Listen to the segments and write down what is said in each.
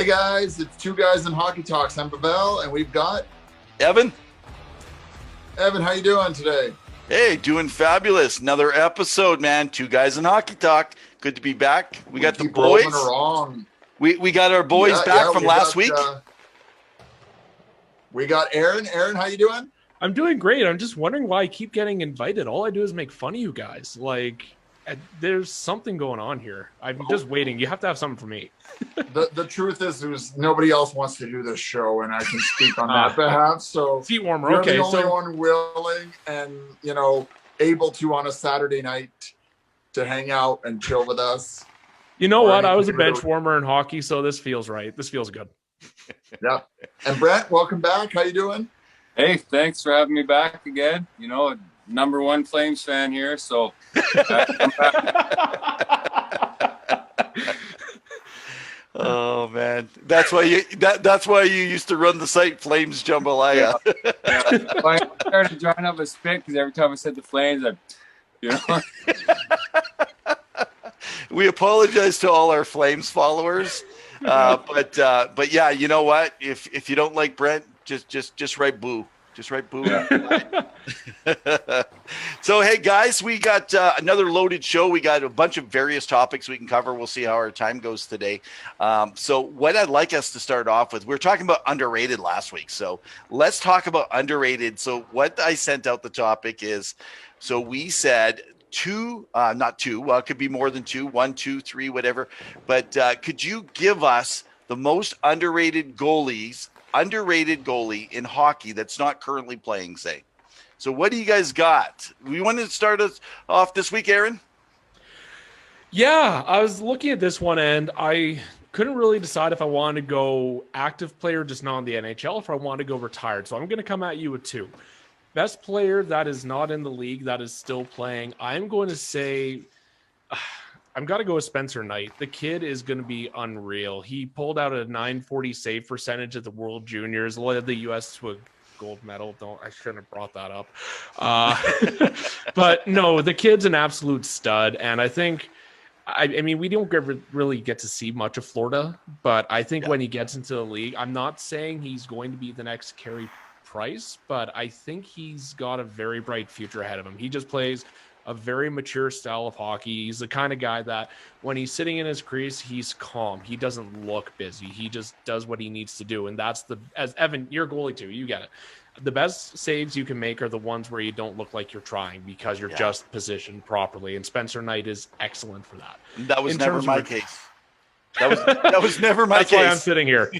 guys, it's Two Guys in Hockey Talks. I'm Pavel, and we've got Evan. Evan, how you doing today? Hey, doing fabulous. Another episode, man. Two Guys in Hockey Talk. Good to be back. We got the boys. We got our boys back from last week. We got Aaron. Aaron, how you doing? I'm doing great. I'm just wondering why I keep getting invited. All I do is make fun of you guys. Like, there's something going on here. I'm just waiting. You have to have something for me. The truth is nobody else wants to do this show, and I can speak on that behalf. So seat warmer. You're okay, the only one willing and able to on a Saturday night to hang out and chill with us. You know what? I was a bench warmer in hockey, so this feels right. This feels good. Yeah. And Brett, welcome back. How you doing? Hey, thanks for having me back again. Number one Flames fan here, so I'm back. Oh man, that's why you used to run the site Flames Jambalaya. Yeah. I started drawing up a spit because every time I said the Flames, We apologize to all our Flames followers, but yeah, you know what? If you don't like Brent, just write boo. Just write boo. Yeah. So, hey, guys, we got another loaded show. We got a bunch of various topics we can cover. We'll see how our time goes today. So what I'd like us to start off with, we were talking about underrated last week. So let's talk about underrated. So what I sent out the topic is, so we said not two, well, it could be more than two, 1, 2, 3, whatever. But could you give us the most underrated goalie in hockey that's not currently playing, say? So what do you guys got? We want to start us off this week, Aaron? Yeah, I was looking at this one and I couldn't really decide if I wanted to go active player, just not in the NHL, if I wanted to go retired. So I'm going to come at you with two. Best player that is not in the league, that is still playing. I'm going to say I've got to go with Spencer Knight. The kid is going to be unreal. He pulled out a .940 save percentage at the World Juniors, led the U.S. to a gold medal. I shouldn't have brought that up. But no, the kid's an absolute stud. And I think, I mean, we don't really get to see much of Florida, but I think when he gets into the league, I'm not saying he's going to be the next Carey Price, but I think he's got a very bright future ahead of him. He just plays a very mature style of hockey. He's the kind of guy that when he's sitting in his crease, he's calm. He doesn't look busy. He just does what he needs to do. And that's as Evan, you're a goalie too. You get it. The best saves you can make are the ones where you don't look like you're trying because you're just positioned properly. And Spencer Knight is excellent for that. That was never my case. That was never my case. That's why I'm sitting here.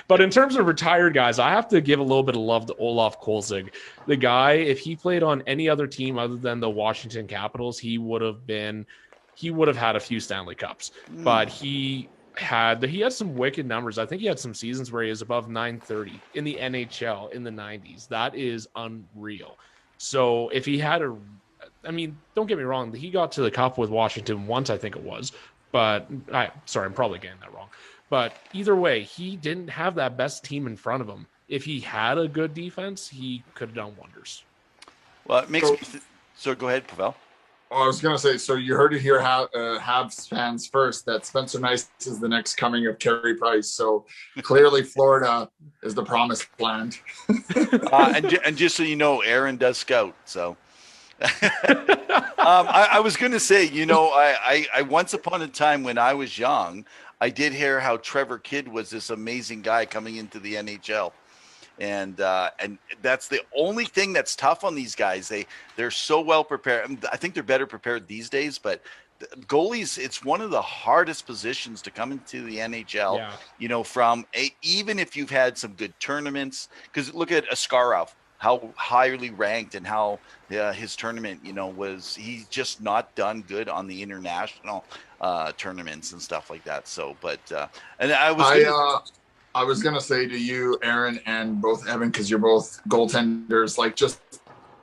But in terms of retired guys, I have to give a little bit of love to Olaf Kolzig. The guy, if he played on any other team other than the Washington Capitals, he would have had a few Stanley Cups. But he had some wicked numbers. I think he had some seasons where he was above .930 in the NHL in the 90s. That is unreal. So if he had don't get me wrong, he got to the Cup with Washington once, I think it was. But I'm probably getting that wrong. But either way, he didn't have that best team in front of him. If he had a good defense, he could have done wonders. Well, it makes so go ahead, Pavel. I was going to say, so you heard it here, Habs fans first, that Spencer Knight is the next coming of Carey Price. So clearly Florida is the promised land. And just so you know, Aaron does scout, so. I was going to say, I once upon a time when I was young, I did hear how Trevor Kidd was this amazing guy coming into the NHL. And that's the only thing that's tough on these guys. They're so well prepared. I think they're better prepared these days, but goalies, it's one of the hardest positions to come into the NHL, even if you've had some good tournaments, because look at Askarov. How highly ranked and how his tournament, he's just not done good on the international tournaments and stuff like that. So, but and I was gonna say to you, Aaron, and both Evan, because you're both goaltenders, like just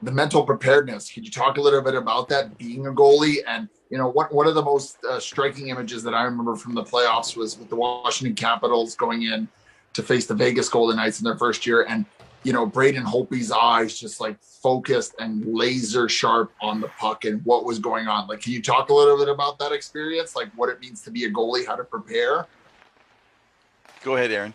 the mental preparedness. Could you talk a little bit about that, being a goalie? And one of the most striking images that I remember from the playoffs was with the Washington Capitals going in to face the Vegas Golden Knights in their first year, and Braden Holtby's eyes just like focused and laser sharp on the puck and what was going on. Like, can you talk a little bit about that experience? Like what it means to be a goalie, how to prepare? Go ahead, Aaron.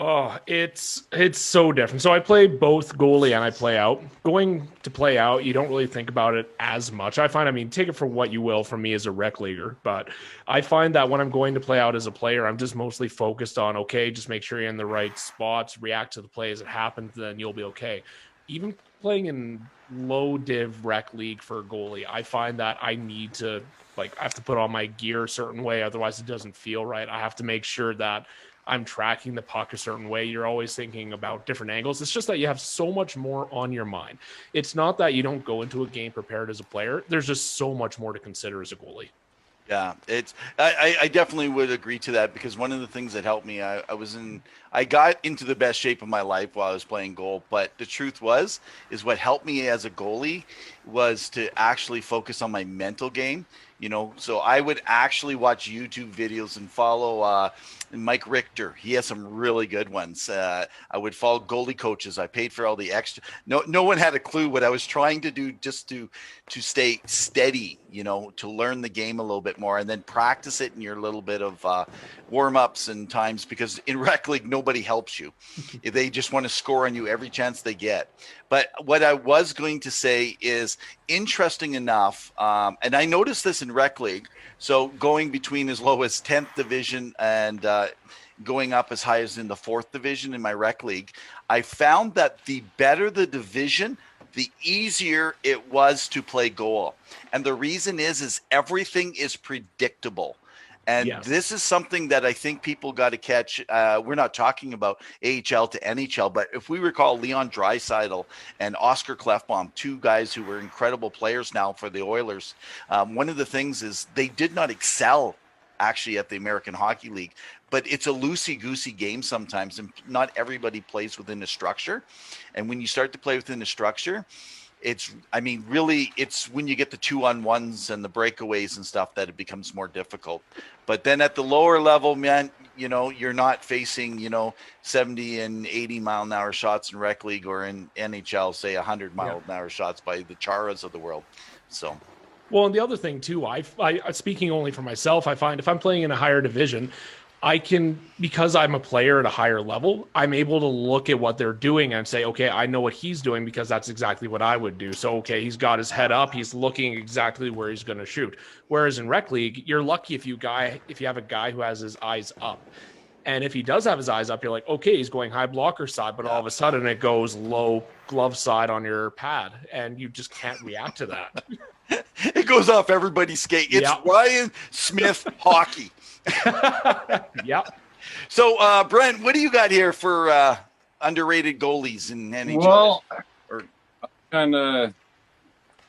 Oh, it's so different. So I play both goalie and I play out. Going to play out, you don't really think about it as much. I mean, take it for what you will from me as a rec leaguer, but I find that when I'm going to play out as a player, I'm just mostly focused on, okay, just make sure you're in the right spots, react to the play as it happens, then you'll be okay. Even playing in low div rec league for a goalie, I find that I need to, like, I have to put on my gear a certain way, otherwise it doesn't feel right. I have to make sure that I'm tracking the puck a certain way. You're always thinking about different angles. It's just that you have so much more on your mind. It's not that you don't go into a game prepared as a player. There's just so much more to consider as a goalie. Yeah, I definitely would agree to that, because one of the things that helped me, I got into the best shape of my life while I was playing goal. But the truth is what helped me as a goalie was to actually focus on my mental game. So I would actually watch YouTube videos and follow Mike Richter. He has some really good ones. I would follow goalie coaches. I paid for all the extra. No one had a clue what I was trying to do, just to stay steady, to learn the game a little bit more, and then practice it in your little bit of warm-ups and times, because in rec league, nobody helps you. They just want to score on you every chance they get. But what I was going to say is, interesting enough, and I noticed this in rec league, so going between as low as 10th division and going up as high as in the 4th division in my rec league, I found that the better the division, the easier it was to play goal. And the reason is everything is predictable. And Yes. This is something that I think people got to catch. We're not talking about AHL to NHL, but if we recall Leon Draisaitl and Oscar Klefbom, two guys who were incredible players now for the Oilers, one of the things is they did not excel actually at the American Hockey League, but it's a loosey-goosey game sometimes, and not everybody plays within a structure. And when you start to play within a structure, it's when you get the 2-on-1s and the breakaways and stuff that it becomes more difficult. But then at the lower level, man, you're not facing 70 and 80 mile an hour shots in rec league, or in NHL, say 100 mile an hour shots by the Charas of the world. So, well, and the other thing too, I speaking only for myself, I find if I'm playing in a higher division, I can, because I'm a player at a higher level, I'm able to look at what they're doing and say, okay, I know what he's doing, because that's exactly what I would do. So, okay, he's got his head up. He's looking exactly where he's going to shoot. Whereas in rec league, you're lucky if you have a guy who has his eyes up. And if he does have his eyes up, you're like, okay, he's going high blocker side, but all of a sudden it goes low glove side on your pad, and you just can't react to that. It goes off everybody's skate. It's Ryan Smith hockey. Yep. So, Brent, what do you got here for underrated goalies in NHL? Well, kind of,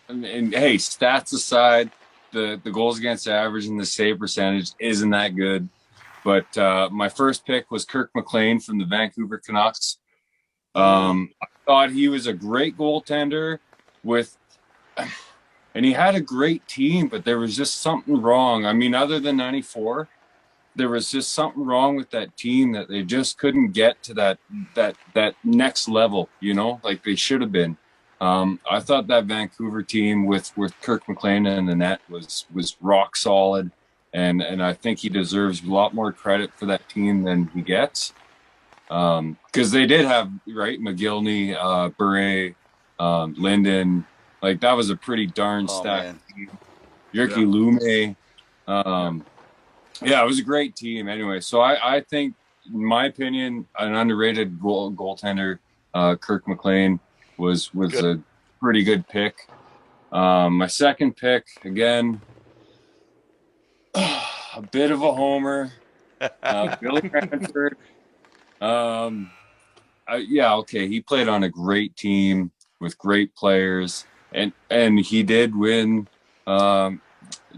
and hey, stats aside, the goals against average and the save percentage isn't that good. But my first pick was Kirk McLean from the Vancouver Canucks. I thought he was a great goaltender and he had a great team, but there was just something wrong. I mean, other than 94, there was just something wrong with that team, that they just couldn't get to that next level, like they should have been. I thought that Vancouver team with Kirk McLean in the net was rock solid, and I think he deserves a lot more credit for that team than he gets. Because they did have, right, McGillney, Bure, Linden. Like, that was a pretty darn stacked team. Yerky Lume. Yeah, it was a great team anyway. So I think, in my opinion, an underrated goaltender, Kirk McLean, was a pretty good pick. My second pick, again, a bit of a homer, Billy Ranford. He played on a great team with great players, and he did win the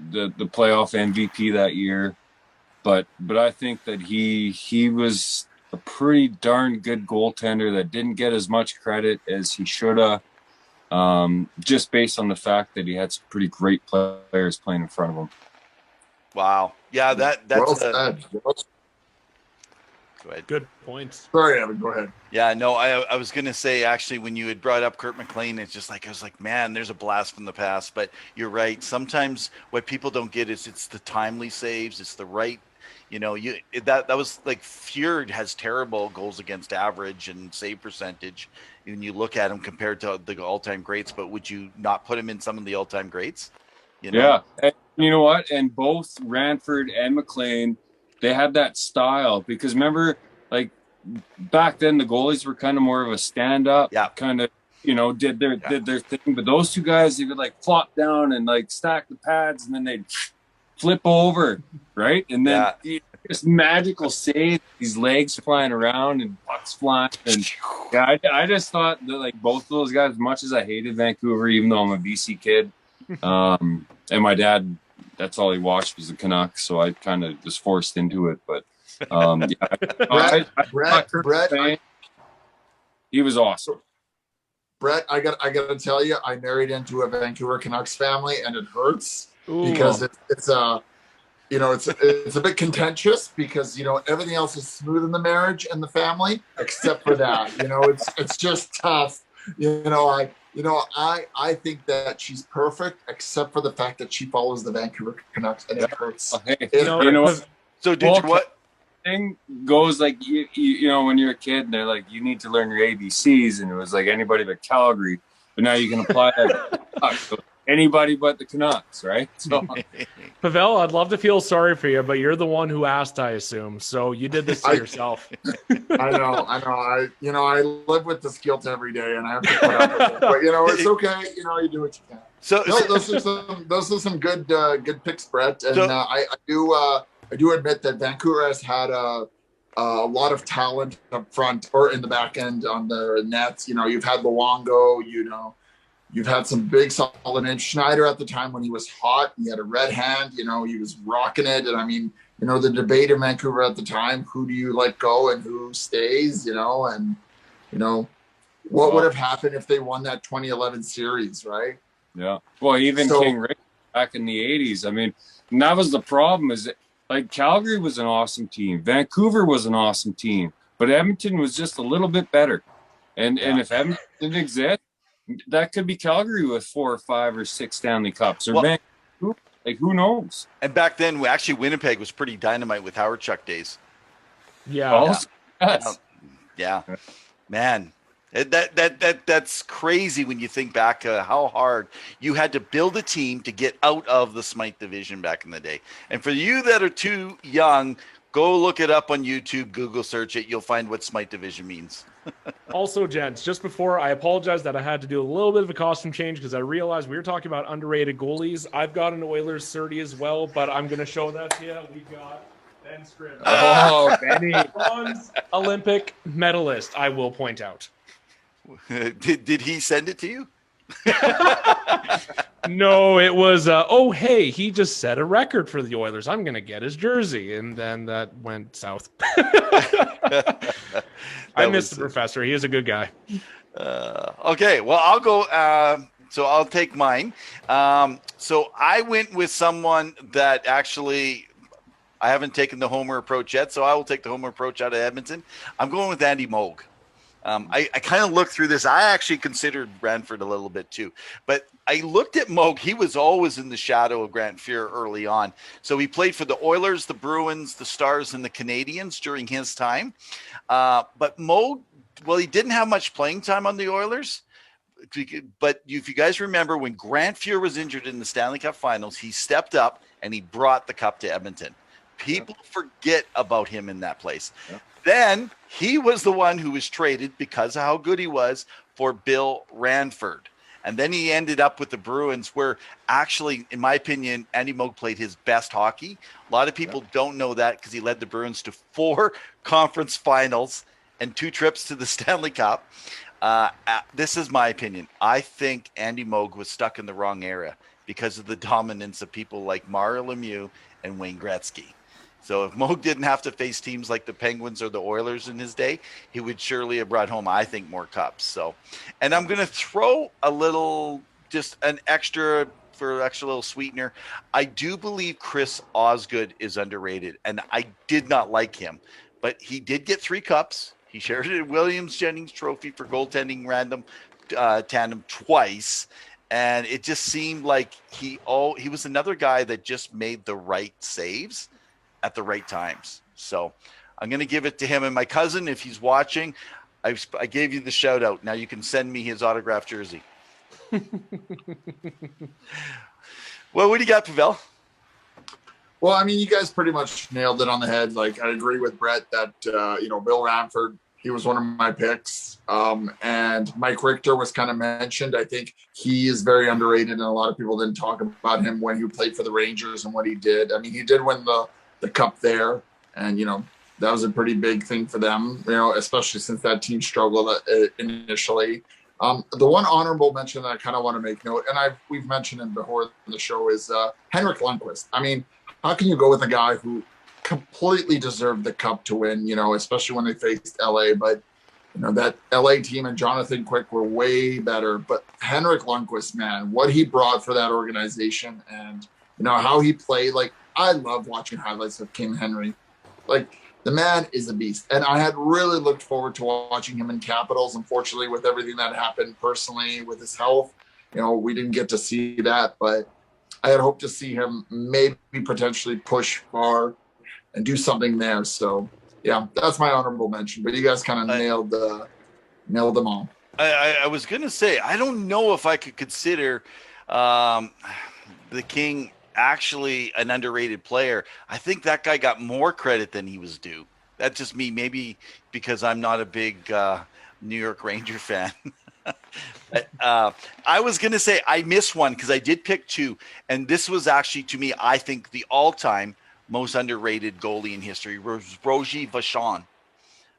playoff MVP that year. But I think that he was a pretty darn good goaltender that didn't get as much credit as he should have, just based on the fact that he had some pretty great players playing in front of him. Wow. Yeah, that's well said. Go ahead. Good points. Sorry, Evan, go ahead. Yeah, no, I was going to say, actually, when you had brought up Kurt McLean, it's just like, I was like, man, there's a blast from the past. But you're right. Sometimes what people don't get is it's the timely saves. It's the right, That was like Fjord has terrible goals against average and save percentage when you look at him compared to the all-time greats. But would you not put him in some of the all-time greats? Yeah, and you know what? And both Ranford and McLean, they had that style because remember, like back then, the goalies were kind of more of a stand-up, kind of, did their thing. But those two guys, they would like flop down and like stack the pads, and then they'd flip over, right? And then just magical save, these legs flying around and pucks flying. And I just thought that like both of those guys, as much as I hated Vancouver, even though I'm a BC kid, and my dad, that's all he watched was the Canucks, so I kind of was forced into it. But Brett, he was awesome. Brett, I got to tell you, I married into a Vancouver Canucks family, and it hurts because it's a bit contentious because everything else is smooth in the marriage and the family except for that. It's just tough. I think that she's perfect except for the fact that she follows the Vancouver Canucks, and it hurts. So did you what? Thing goes like when you're a kid and they're like you need to learn your ABCs, and it was like anybody but Calgary, but now you can apply that to anybody but the Canucks, right? So Pavel, I'd love to feel sorry for you, but you're the one who asked, I assume, so you did this to yourself. I know I live with this guilt every day, and I have to put up with it, but it's okay. You do what you can. So those are some good picks, Brett, and I do admit that Vancouver has had a lot of talent up front or in the back end on the nets. You've had Luongo, you've had some big solid names. Schneider at the time when he was hot, he had a red hand, he was rocking it. And I mean, the debate in Vancouver at the time, who do you let go and who stays, and what would have happened if they won that 2011 series, right? Yeah. Well, even King Rick back in the 80s. I mean, and that was the problem is that, like Calgary was an awesome team. Vancouver was an awesome team, but Edmonton was just a little bit better. And if Edmonton didn't exist, that could be Calgary with 4 or 5 or 6 Stanley Cups or Vancouver. Like who knows? And back then, Winnipeg was pretty dynamite with Howard Chuck days. Yeah. Yeah. Man. That's crazy when you think back how hard you had to build a team to get out of the Smythe division back in the day. And for you that are too young, go look it up on YouTube, Google search it. You'll find what Smythe division means. Also, gents, just before, I apologize that I had to do a little bit of a costume change because I realized we were talking about underrated goalies. I've got an Oilers 30 as well, but I'm going to show that to you. We got Ben Scribner. Oh, Benny. Bronze Olympic medalist, I will point out. Did he send it to you? No, it was, hey, he just set a record for the Oilers. I'm going to get his jersey. And then that went south. I miss the professor. He is a good guy. Okay, well, I'll go. So I'll take mine. So I went with someone that actually I haven't taken the homer approach yet. So I will take the homer approach out of Edmonton. I'm going with Andy Moog. I kind of looked through this. I actually considered Ranford a little bit too, but I looked at Moog. He was always in the shadow of Grant Fuhr early on. So he played for the Oilers, the Bruins, the Stars, and the Canadiens during his time. But Moog, well, he didn't have much playing time on the Oilers. But if you guys remember when Grant Fuhr was injured in the Stanley Cup Finals, he stepped up and he brought the cup to Edmonton. People forget about him in that place. Yeah. Then he was the one who was traded because of how good he was for Bill Ranford. And then he ended up with the Bruins where actually, in my opinion, Andy Moog played his best hockey. A lot of people don't know that because he led the Bruins to 4 conference finals and 2 trips to the Stanley Cup. This is my opinion. I think Andy Moog was stuck in the wrong era because of the dominance of people like Mario Lemieux and Wayne Gretzky. So if Moog didn't have to face teams like the Penguins or the Oilers in his day, he would surely have brought home, I think, more cups. So, and I'm going to throw a little, just an extra little sweetener. I do believe Chris Osgood is underrated, and I did not like him, but he did get 3 cups. He shared it at Williams Jennings Trophy for goaltending random tandem twice. And it just seemed like he was another guy that just made the right saves. at the right times. So I'm going to give it to him. And my cousin, if he's watching, I gave you the shout out. Now you can send me his autographed jersey. Well, what do you got, Pavel? Well, I mean, you guys pretty much nailed it on the head. Like, I agree with Brett that, Bill Ramford, he was one of my picks. And Mike Richter was kind of mentioned. I think he is very underrated, and a lot of people didn't talk about him when he played for the Rangers and what he did. I mean, he did win the cup there, and, that was a pretty big thing for them, especially since that team struggled initially. The one honorable mention that I kind of want to make note, and we've mentioned him before in the show, is Henrik Lundqvist. I mean, how can you go with a guy who completely deserved the cup to win, especially when they faced LA? But, that LA team and Jonathan Quick were way better. But Henrik Lundqvist, man, what he brought for that organization and, how he played. Like, I love watching highlights of King Henry. Like, the man is a beast. And I had really looked forward to watching him in Capitals. Unfortunately, with everything that happened personally with his health, we didn't get to see that. But I had hoped to see him maybe potentially push far and do something there. So, yeah, that's my honorable mention. But you guys kind of nailed them all. I was going to say, I don't know if I could consider the King actually an underrated player. I think that guy got more credit than he was due. That's just me, maybe because I'm not a big New York Ranger fan. But, I was going to say I missed one because I did pick two, and this was actually, to me, I think the all-time most underrated goalie in history was Roger Vachon.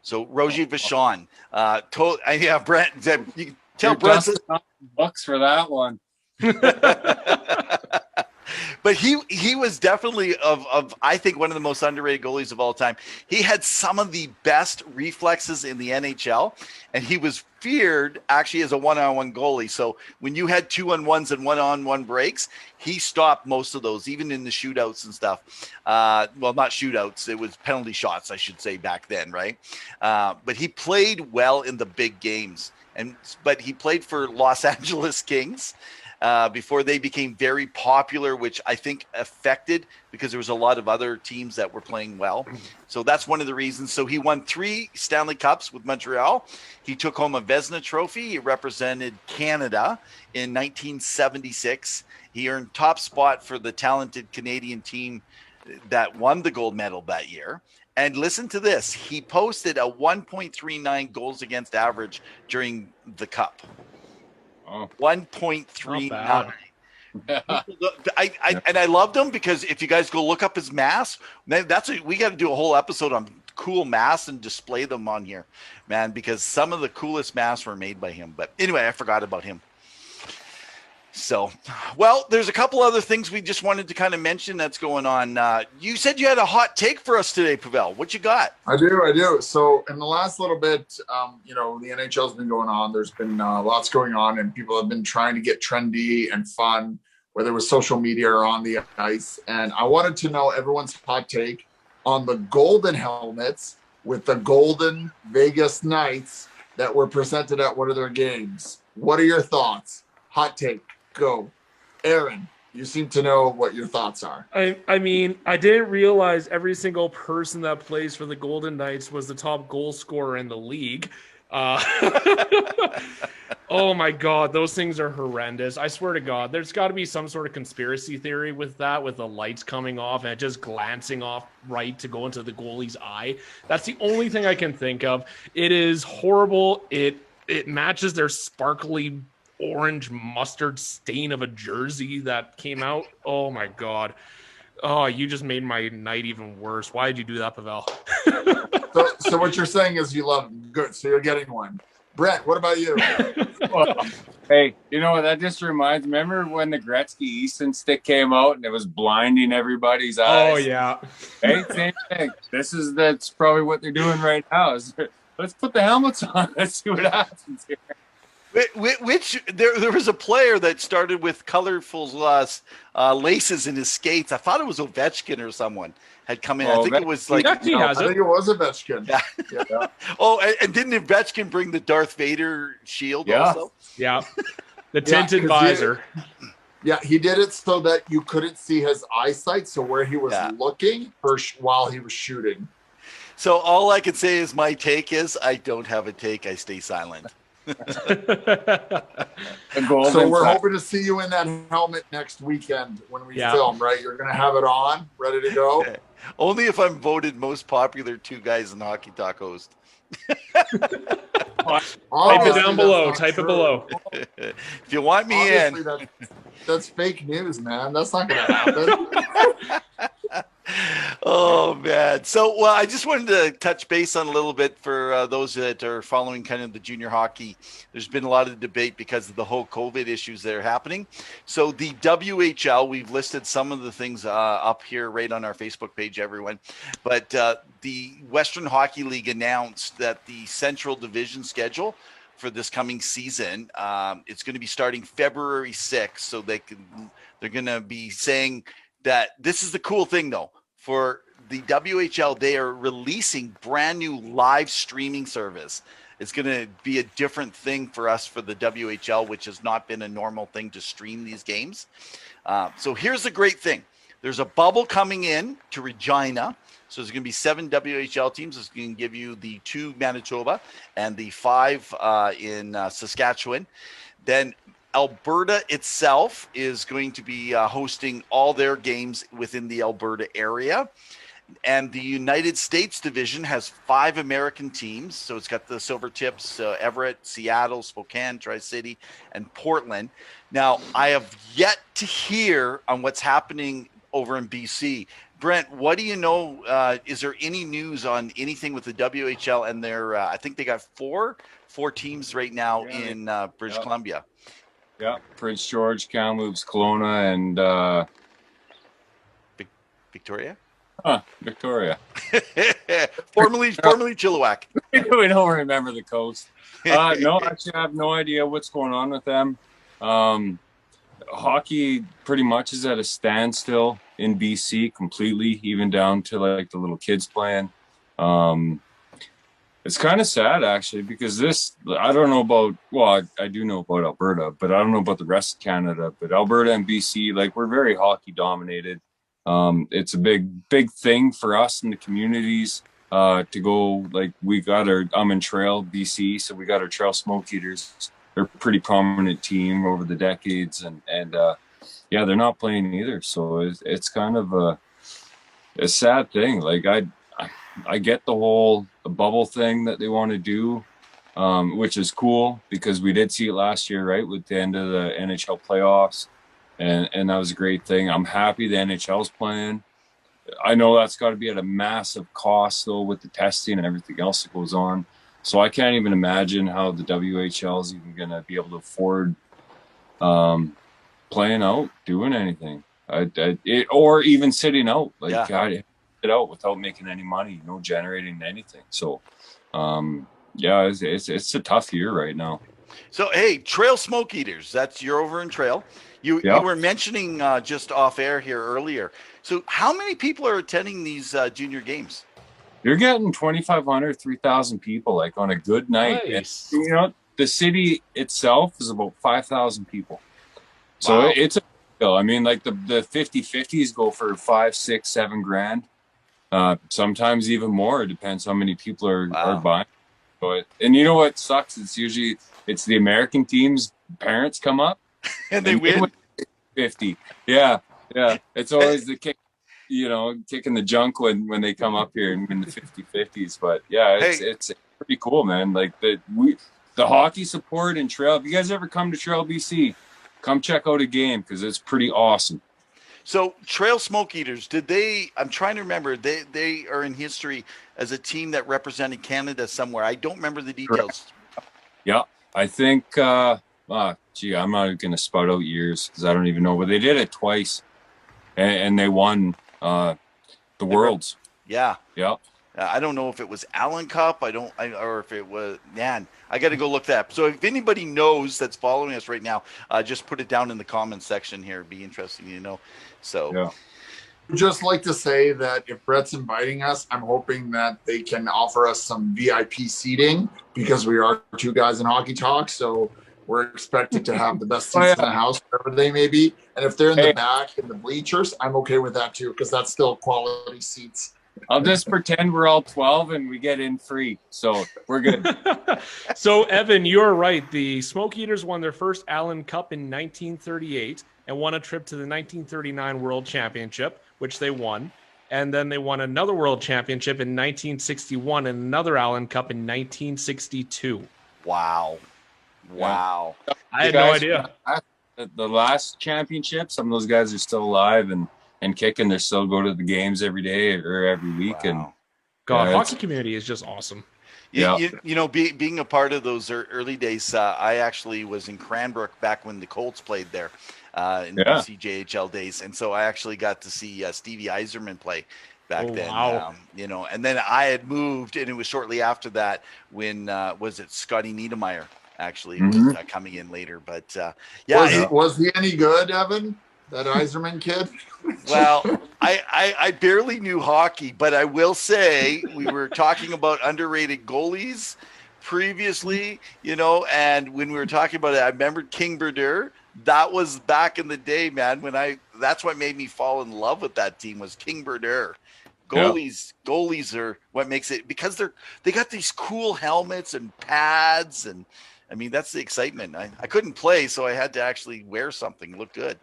So Roger Vachon, Brent, you tell Brent bucks for that one. But he was definitely of I think one of the most underrated goalies of all time. He had some of the best reflexes in the NHL, and he was feared actually as a one-on-one goalie. So when you had 2-on-1s and one-on-one breaks, he stopped most of those, even in the shootouts and stuff. Well, not shootouts; it was penalty shots, I should say, back then, right? But he played well in the big games, but he played for Los Angeles Kings. Before they became very popular, which I think affected because there was a lot of other teams that were playing well. So that's one of the reasons. So he won 3 Stanley Cups with Montreal. He took home a Vezina Trophy. He represented Canada in 1976. He earned top spot for the talented Canadian team that won the gold medal that year. And listen to this. He posted a 1.39 goals against average during the Cup. 1.39. I loved him because if you guys go look up his masks, we got to do a whole episode on cool masks and display them on here, man, because some of the coolest masks were made by him. But anyway, I forgot about him. So, well, there's a couple other things we just wanted to kind of mention that's going on. You said you had a hot take for us today, Pavel. What you got? I do. So in the last little bit, the NHL's been going on. There's been lots going on, and people have been trying to get trendy and fun, whether it was social media or on the ice. And I wanted to know everyone's hot take on the golden helmets with the golden Vegas Knights that were presented at one of their games. What are your thoughts? Hot take. Go. Aaron, you seem to know what your thoughts are. I mean, I didn't realize every single person that plays for the Golden Knights was the top goal scorer in the league. Oh my God, those things are horrendous. I swear to God, there's got to be some sort of conspiracy theory with that, with the lights coming off and just glancing off right to go into the goalie's eye. That's the only thing I can think of. It is horrible. It matches their sparkly orange mustard stain of a jersey that came out. Oh my God. Oh, you just made my night even worse. Why did you do that, Pavel? So what you're saying is you love them. Good. So you're getting one. Brett, what about you? Well, hey, that just reminds. Remember when the Gretzky Easton stick came out and it was blinding everybody's eyes? Oh yeah. Hey, same thing. That's probably what they're doing right now. Let's put the helmets on. Let's see what happens here. There was a player that started with colorful laces in his skates. I thought it was Ovechkin or someone had come in. I think it was like I think it was Ovechkin. Yeah. Oh, and didn't Ovechkin bring the Darth Vader shield also? Yeah. The tinted visor. Yeah, he did it so that you couldn't see his eyesight, so where he was Yeah. looking while he was shooting. So all I can say is my take is I don't have a take. I stay silent. So we're hoping to see you in that helmet next weekend when we film, right? You're going to have it on, ready to go? Only if I'm voted most popular two guys in Hockey Talk host. Type it down below. Type it below. If you want me Obviously, that's fake news, man. That's not going to happen. Oh man. So well, I just wanted to touch base on a little bit for those that are following kind of the junior hockey. There's been a lot of debate because of the whole COVID issues that are happening. So the WHL, we've listed some of the things up here right on our Facebook page, everyone. But the Western Hockey League announced that the Central Division schedule for this coming season, it's going to be starting February 6th. So they're going to be saying that this is the cool thing though. For the WHL, they are releasing brand new live streaming service. It's going to be a different thing for us for the WHL, which has not been a normal thing to stream these games. So here's the great thing. There's a bubble coming in to Regina. So there's going to be 7 WHL teams. It's going to give you the 2 Manitoba and the 5 in Saskatchewan. Then Alberta itself is going to be hosting all their games within the Alberta area. And the United States division has 5 American teams. So it's got the Silvertips, Everett, Seattle, Spokane, Tri-City, and Portland. Now, I have yet to hear on what's happening over in BC. Brent, what do you know? Is there any news on anything with the WHL and their, I think they got four teams right now in British Columbia. Yeah, Prince George, Kamloops, Kelowna, and Victoria. Victoria. formerly Chilliwack. We don't remember the coast. No, actually, I have no idea what's going on with them. Hockey pretty much is at a standstill in BC completely, even down to like the little kids playing. It's kind of sad actually, because I don't know about, well, I do know about Alberta, but I don't know about the rest of Canada. But Alberta and BC, like, we're very hockey dominated. It's a big thing for us in the communities to go. Like, I'm in Trail BC, so we got our Trail Smoke Eaters. They're a pretty prominent team over the decades, and yeah, they're not playing either. So it's kind of a sad thing. Like, I get the bubble thing that they want to do, which is cool because we did see it last year, right, with the end of the NHL playoffs, and that was a great thing. I'm happy the NHL's playing. I know that's got to be at a massive cost though, with the testing and everything else that goes on. So I can't even imagine how the WHL is even going to be able to afford playing out, doing anything, or even sitting out. Like, God, it out without making any money, generating anything. So, yeah, it's a tough year right now. So, hey, Trail Smoke Eaters, that's you're over in Trail. You were mentioning just off air here earlier. So how many people are attending these junior games? You're getting 2,500, 3,000 people, like, on a good night. Nice. And, the city itself is about 5,000 people. So it's a deal. I mean, like, the 50-50s go for 5, 6, 7 grand. Sometimes even more. It depends how many people are buying. And you know what sucks? It's the American team's parents come up and they win 50. Yeah. It's always the kick, kicking the junk when they come up here and win the 50-50s. But yeah, it's pretty cool, man. Like, the hockey support in Trail. If you guys ever come to Trail BC, come check out a game because it's pretty awesome. So Trail Smoke Eaters, I'm trying to remember, they are in history as a team that represented Canada somewhere. I don't remember the details. Yeah, I think, I'm not going to spout out years because I don't even know, but they did it twice and they won the Worlds. Yeah. Yeah. I don't know if it was Allen Cup. Or if it was, man, I got to go look that up. So if anybody knows that's following us right now, just put it down in the comments section here. It'd be interesting, So, yeah. I'd just like to say that if Brett's inviting us, I'm hoping that they can offer us some VIP seating because we are 2 guys in Hockey Talk. So we're expected to have the best Oh, seats yeah. in the house, wherever they may be. And if they're in Hey. the back in the bleachers, I'm okay with that too, because that's still quality seats. I'll just pretend we're all 12 and we get in free. So we're good. So, Evan, you're right. The Smoke Eaters won their first Allen Cup in 1938 and won a trip to the 1939 World Championship, which they won. And then they won another World Championship in 1961 and another Allen Cup in 1962. Wow. Wow. I had no idea. The last championship, some of those guys are still alive and kicking. They still go to the games every day or every week. Wow. And God, Yeah, hockey community is just awesome. Yeah. You know, being a part of those early days, I actually was in Cranbrook back when the Colts played there in the CJHL days. And so I actually got to see Stevie Yzerman play back then. Wow. You know, and then I had moved, and it was shortly after that when, was it Scotty Niedermeyer actually was coming in later. But yeah. Was he any good, Evan? That Yzerman kid? Well, I barely knew hockey, but I will say we were talking about underrated goalies previously, you know, and when we were talking about it, I remembered King Brodeur. That was back in the day, man, that's what made me fall in love with that team was King Brodeur. Goalies are what makes it, because they got these cool helmets and pads, and I mean, that's the excitement. I couldn't play, so I had to actually wear something, look good.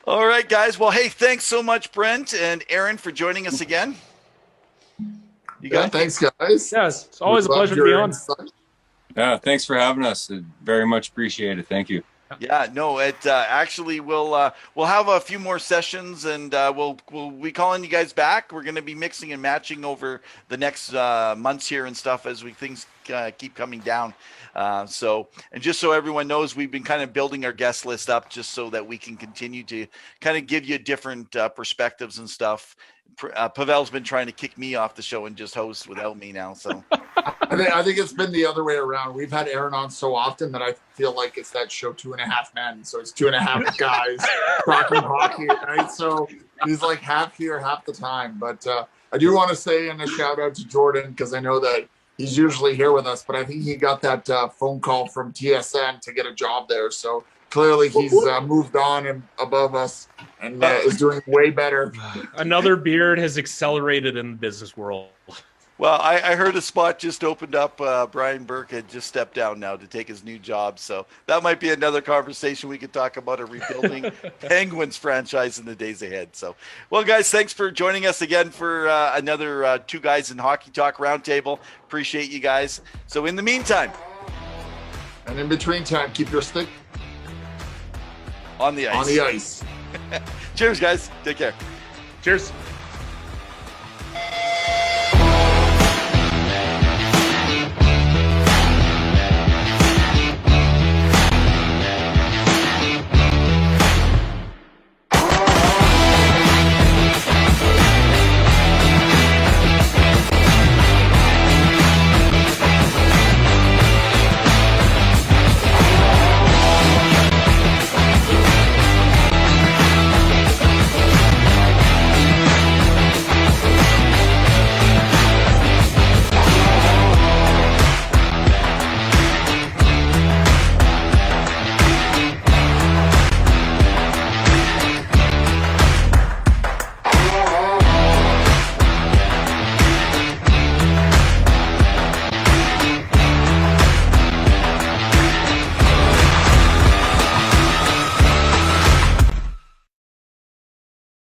All right, guys. Well, hey, thanks so much, Brent and Aaron, for joining us again. Thanks, guys. Yes, it's always a pleasure to be on. Yeah, thanks for having us. Very much appreciated. Thank you. Yeah, no, it actually we'll have a few more sessions, and we'll be calling you guys back. We're going to be mixing and matching over the next months here and stuff as things keep coming down. So, and just so everyone knows, we've been kind of building our guest list up just so that we can continue to kind of give you different perspectives and stuff. Pavel's been trying to kick me off the show and just host without me now. So I think it's been the other way around. We've had Aaron on so often that I feel like it's that show 2.5 Men. So it's 2.5 guys talking hockey, right? So he's like half here, half the time. But I do want to say, and a shout out to Jordan, because I know that he's usually here with us, but I think he got that phone call from TSN to get a job there. So clearly he's moved on and above us and is doing way better. Another beard has accelerated in the business world. Well, I heard a spot just opened up. Brian Burke had just stepped down now to take his new job. So that might be another conversation we could talk about, a rebuilding Penguins franchise in the days ahead. So, well, guys, thanks for joining us again for another Two Guys in Hockey Talk Roundtable. Appreciate you guys. So in the meantime. And in between time, keep your stick on the ice. On the ice. Cheers, guys. Take care. Cheers.